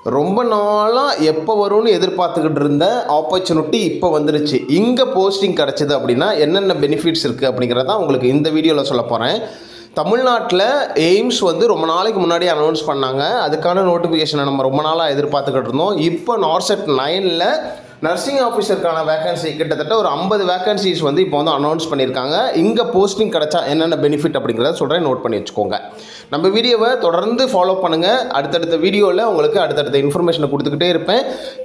ரொம்ப நாளாக எப்போ வரும்னு எதிர்பார்த்துக்கிட்டு இருந்த ஆப்பர்ச்சுனிட்டி இப்போ வந்துருச்சு. இங்கே போஸ்டிங் கிடச்சிது அப்படின்னா என்னென்ன பெனிஃபிட்ஸ் இருக்குது அப்படிங்கிறத உங்களுக்கு இந்த வீடியோவில் சொல்ல போகிறேன். தமிழ்நாட்டில் எய்ம்ஸ் வந்து ரொம்ப நாளைக்கு முன்னாடி அனௌன்ஸ் பண்ணாங்க. அதுக்கான நோட்டிஃபிகேஷனை நம்ம ரொம்ப நாளாக எதிர்பார்த்துக்கிட்டு இருந்தோம். இப்போ நார்செட் 9ல் நர்சிங் ஆஃபீஸருக்கான வேகன்சி கிட்டத்தட்ட ஒரு 50 வேகன்சிஸ் வந்து இப்போ வந்து அனௌன்ஸ் பண்ணியிருக்காங்க. இங்கே போஸ்டிங் கிடச்சா என்னென்ன பெனிஃபிட் அப்படிங்கிறத சொல்கிறேன், நோட் பண்ணி வச்சுக்கோங்க. நம்ம வீடியோவை தொடர்ந்து ஃபாலோ பண்ணுங்கள். அடுத்தடுத்த வீடியோவில் உங்களுக்கு அடுத்தடுத்த இன்ஃபர்மேஷனை கொடுத்துக்கிட்டே இருப்பேன்.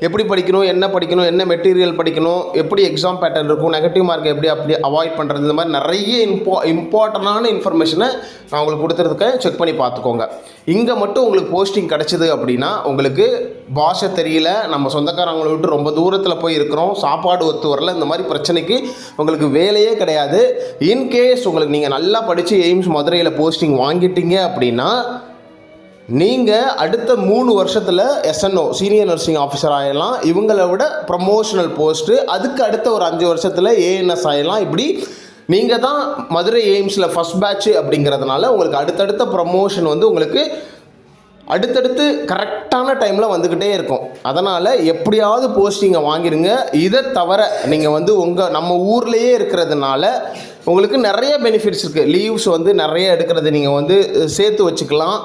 எப்படி படிக்கணும், என்ன மெட்டீரியல் படிக்கணும், எப்படி எக்ஸாம் பேட்டர்ன் இருக்கும், நெகட்டிவ் மார்க் எப்படி அப்படி அவாய்ட் பண்ணுறது, இந்த மாதிரி நிறைய இம்பார்ட்டண்டான இன்ஃபர்மேஷனை நான் உங்களுக்கு கொடுத்துருக்கேன். செக் பண்ணி பார்த்துக்கோங்க. இங்கே மட்டும் உங்களுக்கு போஸ்டிங் கிடச்சிது அப்படின்னா உங்களுக்கு பாஷை தெரியல, நம்ம சொந்தக்காரங்களை விட்டு ரொம்ப தூரத்தில் போய் இருக்கிறோம், சாப்பாடு ஒத்து வரல, இந்த மாதிரி பிரச்சனைக்கு உங்களுக்கு வேலையே கிடையாது. இன்கேஸ் உங்களுக்கு நீங்கள் நல்லா படித்து எய்ம்ஸ் மதுரையில் போஸ்டிங் வாங்கிட்டீங்க அப்படின்னா நீங்கள் அடுத்த 3 வருஷத்தில் SNO சீனியர் நர்சிங் ஆஃபீஸர் ஆகிடலாம். இவங்களை விட ப்ரமோஷனல் போஸ்ட்டு, அதுக்கு அடுத்த ஒரு 5 வருஷத்தில் ANS ஆகிடலாம். இப்படி நீங்கள் தான் மதுரை எய்ம்ஸில் ஃபஸ்ட் பேட்ச் அப்படிங்கிறதுனால உங்களுக்கு அடுத்தடுத்த ப்ரமோஷன் வந்து உங்களுக்கு அடுத்தடுத்து கரெக்டான டைமில் வந்துக்கிட்டே இருக்கும். அதனால் எப்படியாவது போஸ்டிங்கை வாங்கிடுங்க. இதை தவிர நீங்கள் வந்து நம்ம ஊர்லேயே இருக்கிறதுனால உங்களுக்கு நிறைய பெனிஃபிட்ஸ் இருக்குது. லீவ்ஸ் வந்து நிறைய எடுக்கிறது நீங்கள் வந்து சேர்த்து வச்சுக்கலாம்.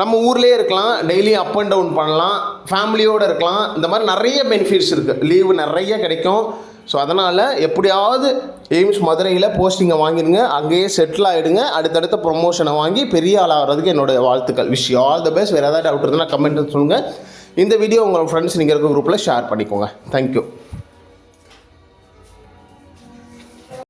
நம்ம ஊர்லேயே இருக்கலாம், டெய்லியும் அப் அண்ட் டவுன் பண்ணலாம், ஃபேமிலியோடு இருக்கலாம். இந்த மாதிரி நிறைய பெனிஃபிட்ஸ் இருக்குது. லீவு நிறைய கிடைக்கும். ஸோ அதனால் எப்படியாவது எய்ம்ஸ் மதுரையில் போஸ்டிங்கை வாங்கிடுங்க, அங்கேயே செட்டில் ஆகிடுங்க. அடுத்தடுத்த ப்ரொமோஷனை வாங்கி பெரிய ஆள் ஆகிறதுக்கு என்னோடய வாழ்த்துக்கள். Wish you all the best. வேறு ஏதாவது டவுட் இருந்தால் கமெண்ட் சொல்லுங்கள். இந்த வீடியோ உங்கள் ஃப்ரெண்ட்ஸ் நீங்கள் இருக்க குரூப்பில் ஷேர் பண்ணிக்கோங்க. தேங்க்யூ.